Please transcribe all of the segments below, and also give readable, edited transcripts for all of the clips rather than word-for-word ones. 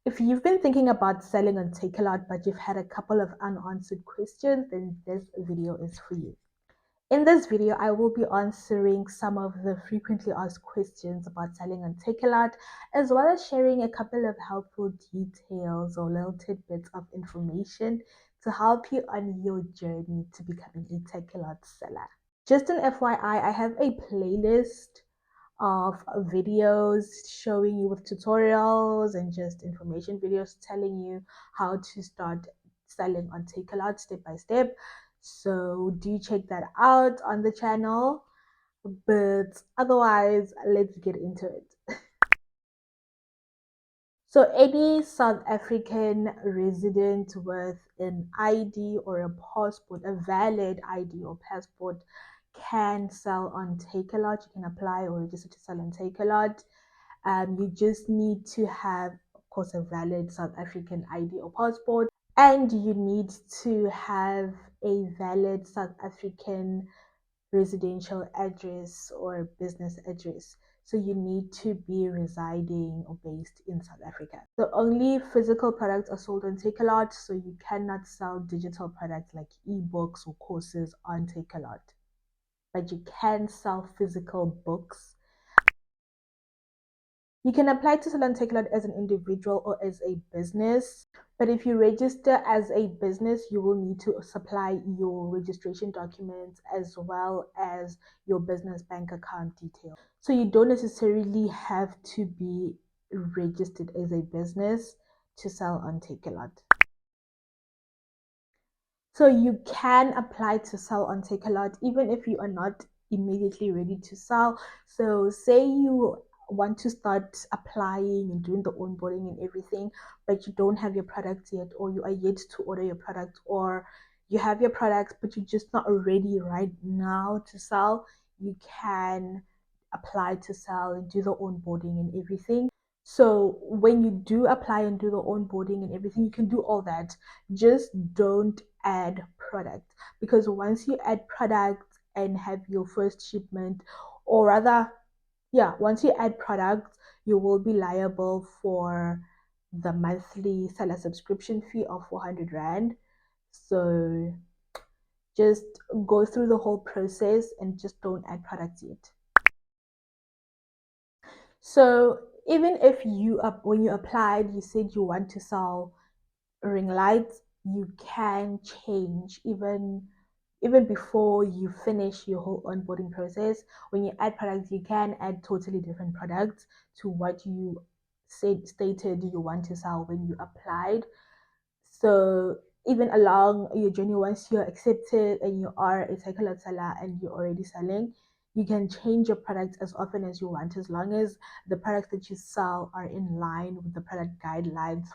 If you've been thinking about selling on Takealot, but you've had a couple of unanswered questions, then this video is for you. In this video, I will be answering some of the frequently asked questions about selling on Takealot, as well as sharing a couple of helpful details or little tidbits of information to help you on your journey to becoming a Takealot seller. Just an FYI, I have a playlist of videos showing you with tutorials and just information videos telling you how to start selling on Takealot step by step. So do check that out on the channel. But otherwise, let's get into it. So any South African resident with an ID or a passport, a valid ID or passport, can sell on Takealot. You can apply or register to sell on Takealot. You just need to have, of course, a valid South African ID or passport, and you need to have a valid South African residential address or business address. So you need to be residing or based in South Africa. So only physical products are sold on Takealot, so you cannot sell digital products like ebooks or courses on Takealot. But you can sell physical books. You can apply to sell on Takealot as an individual or as a business. But if you register as a business, you will need to supply your registration documents as well as your business bank account details. So you don't necessarily have to be registered as a business to sell on Takealot. So you can apply to sell on Takealot even if you are not immediately ready to sell. So say you want to start applying and doing the onboarding and everything, but you don't have your product yet, or you are yet to order your product, or you have your product but you're just not ready right now to sell, you can apply to sell and do the onboarding and everything. So when you do apply and do the onboarding and everything, you can do all that. Just don't add product, because once you add product and have your first shipment, or rather, yeah, once you add product, you will be liable for the monthly seller subscription fee of 400 Rand. So just go through the whole process and just don't add products yet. So even if you when you applied, you said you want to sell ring lights, you can change even before you finish your whole onboarding process. When you add products, you can add totally different products to what you stated you want to sell when you applied. So even along your journey, once you're accepted and you are a Takealot seller and you're already selling, you can change your products as often as you want, as long as the products that you sell are in line with the product guidelines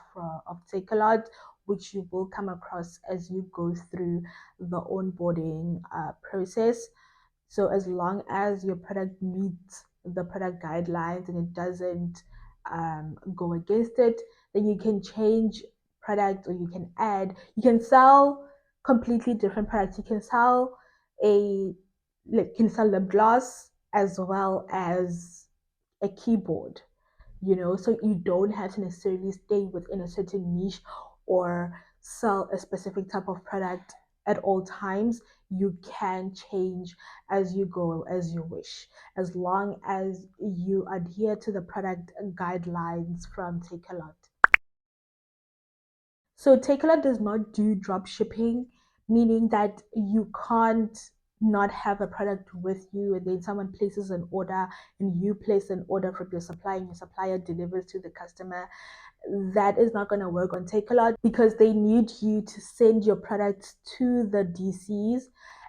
of Takealot, which you will come across as you go through the onboarding process. So as long as your product meets the product guidelines and it doesn't go against it, then you can change product, or you can sell completely different products. You can sell lip gloss as well as a keyboard, so you don't have to necessarily stay within a certain niche or sell a specific type of product at all times. You can change as you go, as you wish, as long as you adhere to the product guidelines from Takealot. So Takealot does not do drop shipping, meaning that you can't not have a product with you and then someone places an order and you place an order from your supplier and your supplier delivers to the customer. That is not going to work on Takealot, because they need you to send your products to the DCs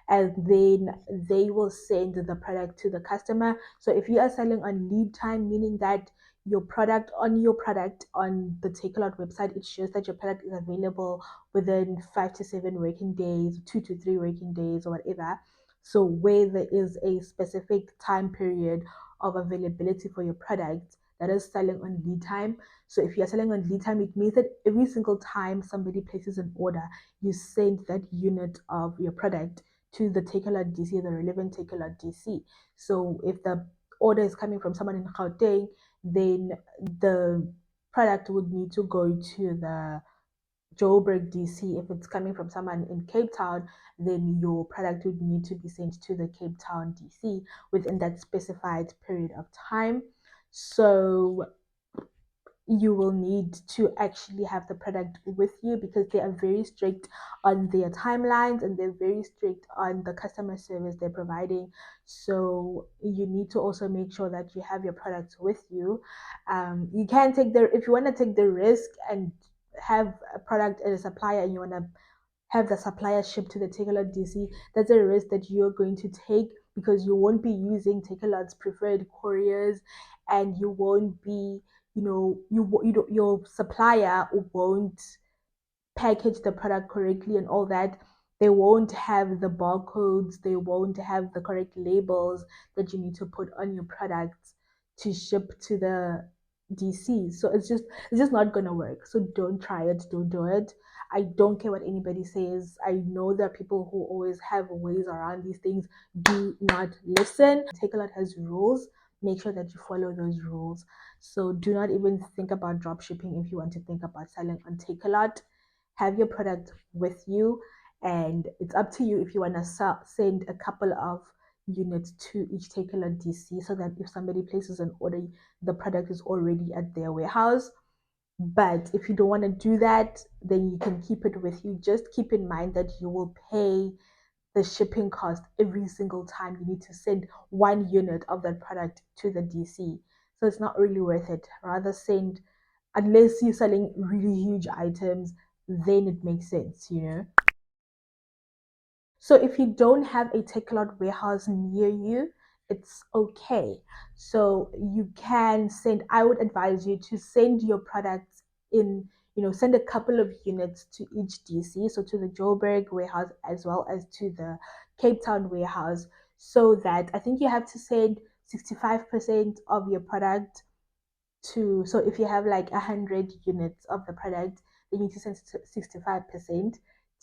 and then they will send the product to the customer. So if you are selling on lead time, meaning that your product on the Takealot website, it shows that your product is available within 5 to 7 working days, 2 to 3 working days, or whatever. So where there is a specific time period of availability for your product, that is selling on lead time. So if you're selling on lead time, it means that every single time somebody places an order, you send that unit of your product to the Takealot DC, the relevant Takealot DC. So if the order is coming from someone in Gauteng, then the product would need to go to the Joburg DC. If it's coming from someone in Cape Town, then your product would need to be sent to the Cape Town DC within that specified period of time. So you will need to actually have the product with you because they are very strict on their timelines and they're very strict on the customer service they're providing. So you need to also make sure that you have your products with you. You can take the if you want to take the risk and have a product at a supplier and you want to have the supplier shipped to the Takealot DC, that's a risk that you're going to take because you won't be using Takealot's preferred couriers and you won't be, your supplier won't package the product correctly and all that. They won't have the barcodes, they won't have the correct labels that you need to put on your products to ship to the DC. So it's just not gonna work. So don't try it, don't do it. I don't care what anybody says. I know there are people who always have ways around these things. Do not listen. Takealot has rules. Make sure that you follow those rules. So do not even think about drop shipping if you want to think about selling on Takealot. Have your product with you, and it's up to you if you want to send a couple of units to each Takealot DC so that if somebody places an order, the product is already at their warehouse. But if you don't want to do that, then you can keep it with you. Just keep in mind that you will pay the shipping cost every single time you need to send one unit of that product to the DC. So it's not really worth it. Rather send, unless you're selling really huge items, then it makes sense. So if you don't have a Takealot warehouse near you, it's okay. So you can send, I would advise you to send your products in, send a couple of units to each DC, so to the Joburg warehouse as well as to the Cape Town warehouse, so that I think you have to send 65% of your product to, so if you have like 100 units of the product, you need to send 65%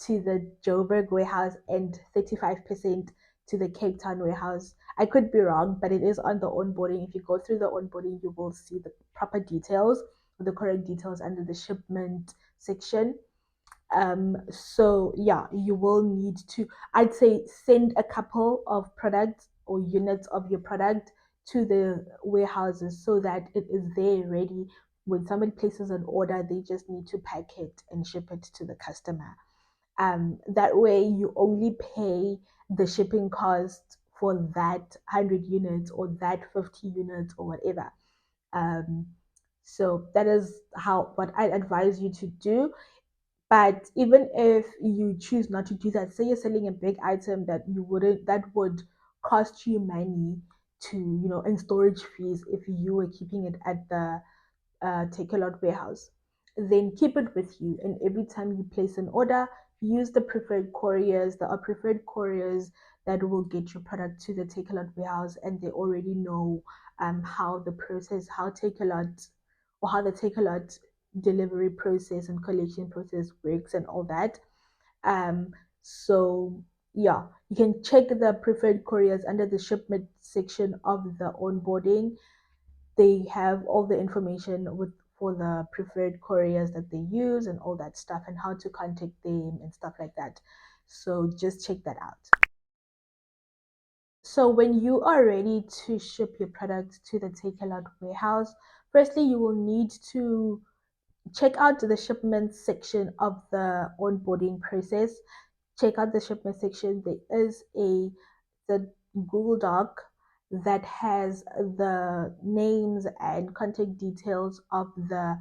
to the Joburg warehouse and 35% to the Cape Town warehouse. I could be wrong, but it is on the onboarding. If you go through the onboarding, you will see the proper details, the correct details under the shipment section. So yeah, you will need to, I'd say, send a couple of products or units of your product to the warehouses so that it is there ready. When somebody places an order, they just need to pack it and ship it to the customer. That way you only pay the shipping cost for that 100 units or that 50 units or whatever. um, so that is how what I advise you to do. But even if you choose not to do that, say you're selling a big item that would cost you money to, in storage fees if you were keeping it at the Takealot warehouse, then keep it with you. And every time you place an order, use the preferred couriers. There are preferred couriers that will get your product to the Takealot warehouse, and they already know how the process, how Takealot or how the Takealot delivery process and collection process works and all that. So yeah, you can check the preferred couriers under the shipment section of the onboarding. They have all the information for the preferred couriers that they use and all that stuff and how to contact them and stuff like that. So just check that out. So when you are ready to ship your product to the Takealot warehouse, firstly you will need to check out the shipment section of the onboarding process. Check out the shipment section. There is the Google Doc that has the names and contact details of the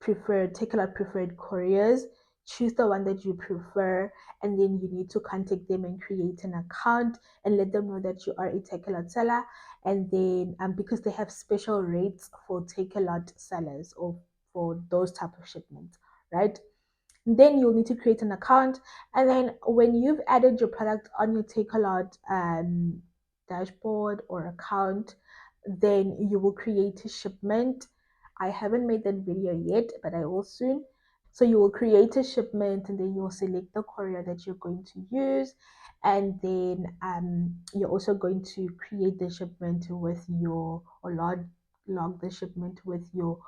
Takealot preferred couriers. Choose the one that you prefer, and then you need to contact them and create an account and let them know that you are a Takealot seller. And then because they have special rates for Takealot sellers or for those type of shipments, right? Then you'll need to create an account, and then when you've added your product on your Takealot dashboard or account, then you will create a shipment. I haven't made that video yet, but I will soon. So you will create a shipment, and then you'll select the courier that you're going to use, and then you're also going to create the shipment with your or log the shipment with your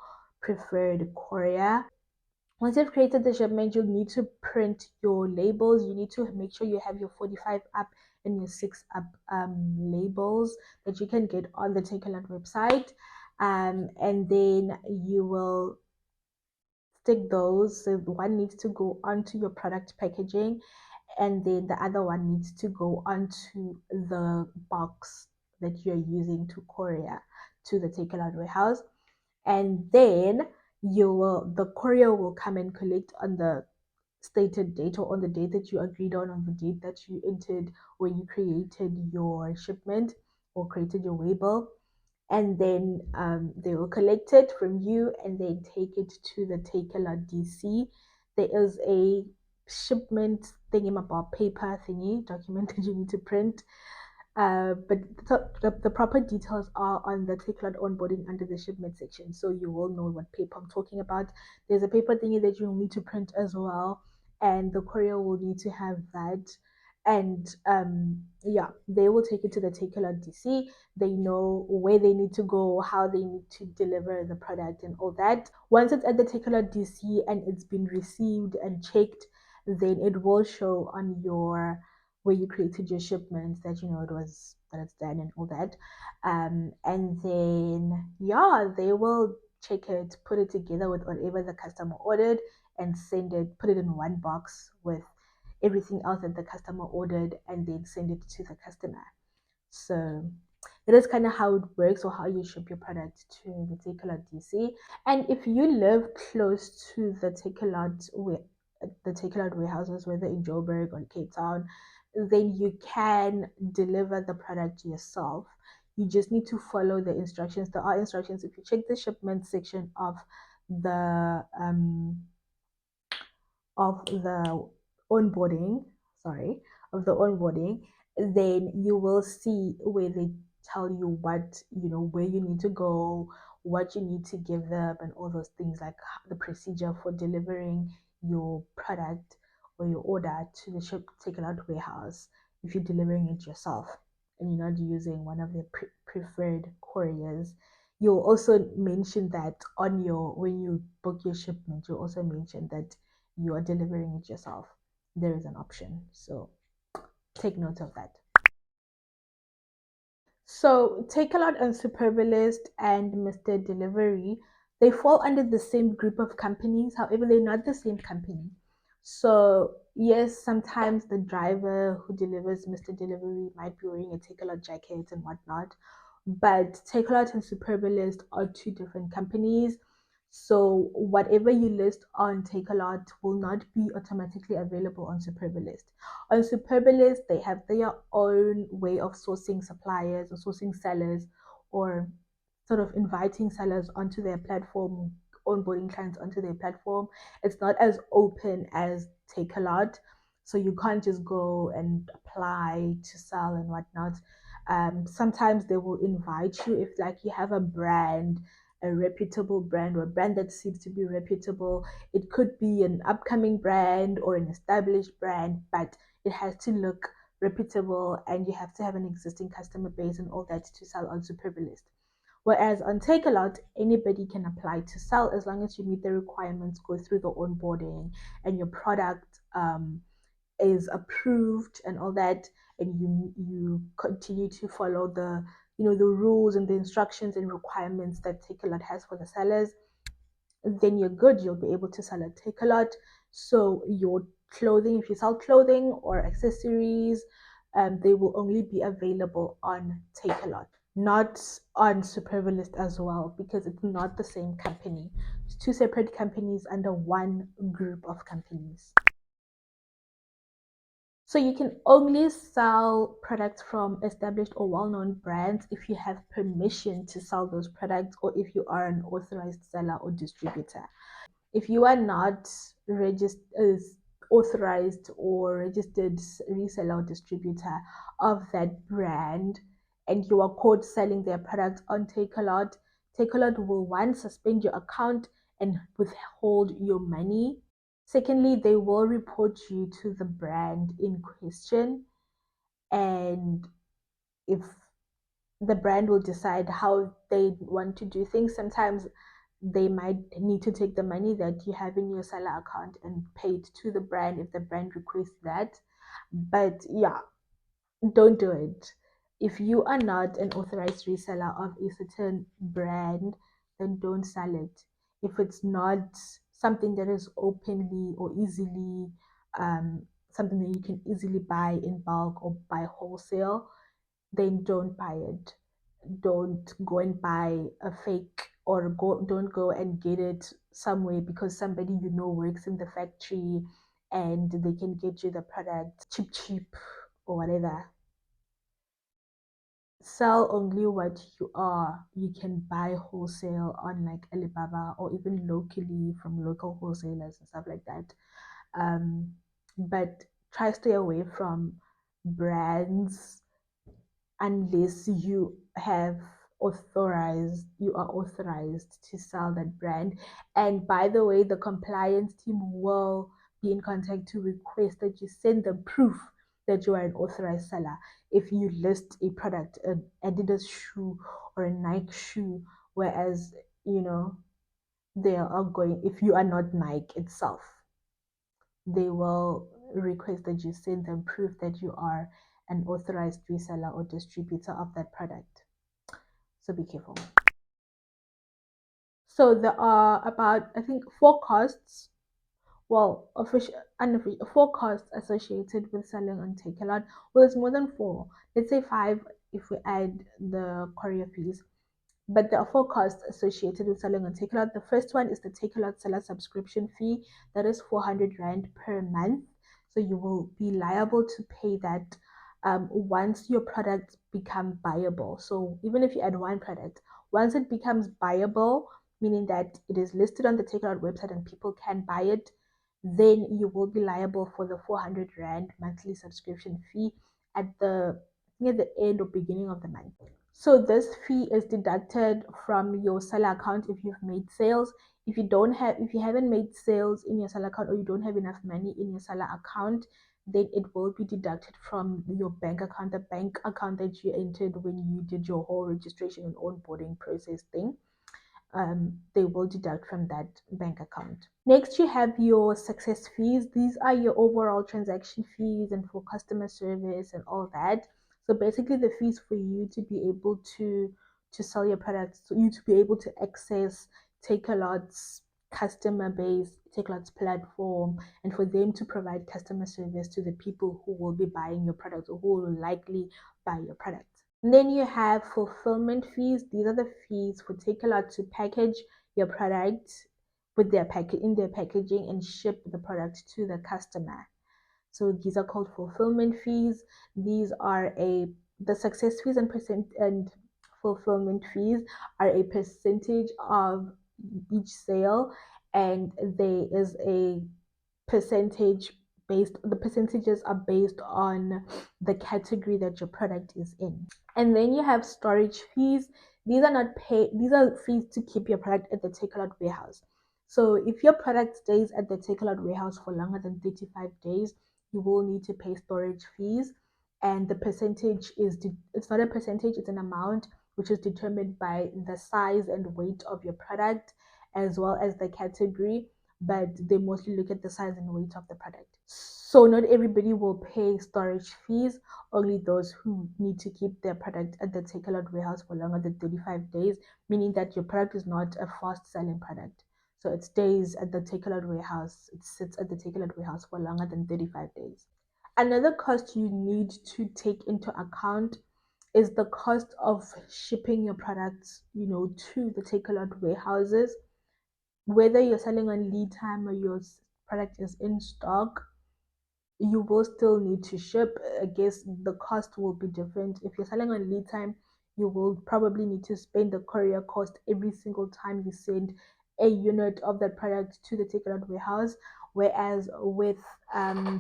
preferred courier. Once you've created the shipment, you'll need to print your labels. You need to make sure you have your 45 up and your 6 up labels that you can get on the Takealot website. And then you will stick those. So one needs to go onto your product packaging, and then the other one needs to go onto the box that you're using to courier to the Takealot warehouse. And then the courier will come and collect on the stated date, or on the date that you agreed on the date that you entered when you created your shipment or created your label. And then they will collect it from you and then take it to the Takealot DC. There is a shipment thingy about paper thingy document that you need to print, but the proper details are on the Takealot onboarding under the shipment section, so you will know what paper I'm talking about. There's a paper thingy that you'll need to print as well, and the courier will need to have that. And yeah, they will take it to the Takealot DC. They know where they need to go, how they need to deliver the product, and all that. Once it's at the Takealot DC and it's been received and checked, then it will show on your where you created your shipments that you know that it's done and all that. And then yeah, they will check it, put it together with whatever the customer ordered, and put it in one box with everything else that the customer ordered, and then send it to the customer. So that is kind of how it works, or how you ship your product to the Takealot DC. And if you live close to the Takealot warehouses, whether in Joburg or Cape Town, then you can deliver the product yourself. You just need to follow the instructions. There are instructions. If you check the shipment section the um, the onboarding, sorry, of the onboarding, then you will see where they tell you where you need to go, what you need to give them, and all those things, like the procedure for delivering your product or your order to the Takealot warehouse if you're delivering it yourself and you're not using one of the preferred couriers. You'll also mention that on your when you book your shipment, you'll also mention that you are delivering it yourself. There is an option. So take note of that. So Takealot and Superbalist and Mr. Delivery, they fall under the same group of companies. However, they're not the same company. So yes, sometimes the driver who delivers Mr. Delivery might be wearing a Takealot jacket and whatnot, but Takealot and Superbalist are two different companies. So whatever you list on Takealot will not be automatically available on Superbalist. On Superbalist, they have their own way of sourcing suppliers or sourcing sellers, or sort of inviting sellers onto their platform, onboarding clients onto their platform. It's not as open as Takealot, so you can't just go and apply to sell and whatnot. Sometimes they will invite you if, like, you have a brand, a reputable brand, or a brand that seems to be reputable. It could be an upcoming brand or an established brand, but it has to look reputable, and you have to have an existing customer base and all that to sell on Superbalist. Whereas on Takealot, anybody can apply to sell as long as you meet the requirements, go through the onboarding, and your product is approved and all that, and you continue to follow the rules and the instructions and requirements that Takealot has for the sellers, then you're good. You'll be able to sell at Takealot. So your clothing, if you sell clothing or accessories, they will only be available on Takealot, not on Superbalist as well, because it's not the same company. It's two separate companies under one group of companies. So you can only sell products from established or well-known brands if you have permission to sell those products, or if you are an authorized seller or distributor. If you are not registered, authorized or registered reseller or distributor of that brand, and you are caught selling their products on Takealot, Takealot will, one, suspend your account and withhold your money. Secondly, they will report you to the brand in question, and if the brand will decide how they want to do things. Sometimes they might need to take the money that you have in your seller account and pay it to the brand if the brand requests that. But yeah, don't do it. If you are not an authorized reseller of a certain brand, then don't sell it. If it's not something that is openly or easily something that you can easily buy in bulk or buy wholesale, then don't buy it. Don't go and buy a fake, or don't go and get it somewhere because somebody you know works in the factory and they can get you the product cheap or whatever. Sell only what you can buy wholesale on like Alibaba or even locally from local wholesalers and stuff like that. Um, but try stay away from brands unless you are authorized to sell that brand. And by the way, the compliance team will be in contact to request that you send them proof that you are an authorized seller if you list a product, an Adidas shoe or a Nike shoe, whereas they are going, if you are not Nike itself, they will request that you send them proof that you are an authorized reseller or distributor of that product. So be careful. So there are about, I think, four costs. Well, official, unofficial, four costs associated with selling on Takealot. Well, it's more than four. Let's say five if we add the courier fees. But there are four costs associated with selling on Takealot. The first one is the Takealot seller subscription fee. That is 400 Rand per month. So you will be liable to pay that once your products become buyable. So even if you add one product, once it becomes buyable, meaning that it is listed on the Takealot website and people can buy it, then you will be liable for the 400 Rand monthly subscription fee at the near the end or beginning of the month. So this fee is deducted from your seller account if you've made sales. If you haven't made sales in your seller account or you don't have enough money in your seller account, then it will be deducted from your bank account, the bank account that you entered when you did your whole registration and onboarding process thing. They will deduct from that bank account. Next, you have your success fees. These are your overall transaction fees and for customer service and all that. So basically, the fees for you to be able to sell your products, so you to be able to access Takealot's customer base, Takealot's platform, and for them to provide customer service to the people who will be buying your products or who will likely buy your products. And then you have fulfillment fees. These are the fees for Takealot to package your product with their in their packaging and ship the product to the customer. So these are called fulfillment fees. These are the success fees and fulfillment fees are a percentage of each sale, and there is a percentage the percentages are based on the category that your product is in. And then you have storage fees. These are not pay these are fees to keep your product at the Takealot warehouse. So if your product stays at the Takealot warehouse for longer than 35 days, you will need to pay storage fees. And the percentage it's not a percentage, it's an amount which is determined by the size and weight of your product as well as the category, but they mostly look at the size and weight of the product. So not everybody will pay storage fees, only those who need to keep their product at the Takealot warehouse for longer than 35 days, meaning that your product is not a fast selling product. So it stays at the Takealot warehouse, it sits at the Takealot warehouse for longer than 35 days. Another cost you need to take into account is the cost of shipping your products, to the Takealot warehouses. Whether you're selling on lead time or your product is in stock, you will still need to ship. I guess the cost will be different. If you're selling on lead time, you will probably need to spend the courier cost every single time you send a unit of that product to the Takealot warehouse. Whereas with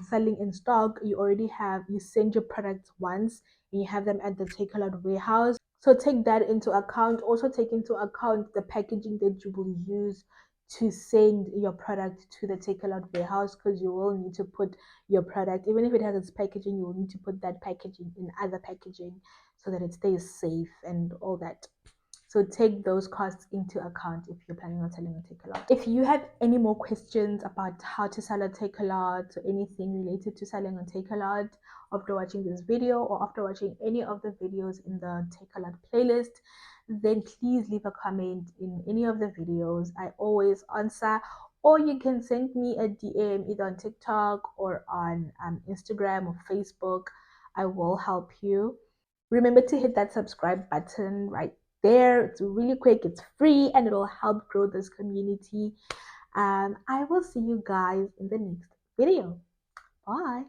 selling in stock, you send your products once and you have them at the Takealot warehouse. So take that into account. Also take into account the packaging that you will use to send your product to the Takealot warehouse, because you will need to put your product, even if it has its packaging, you will need to put that packaging in other packaging so that it stays safe and all that. So take those costs into account if you're planning on selling on Takealot. If you have any more questions about how to sell on Takealot or anything related to selling on Takealot after watching this video or after watching any of the videos in the Takealot playlist, then please leave a comment in any of the videos. I always answer, or you can send me a DM either on TikTok or on Instagram or Facebook. I will help you. Remember to hit that subscribe button right there. It's really quick, it's free, and it'll help grow this community. I will see you guys in the next video. Bye.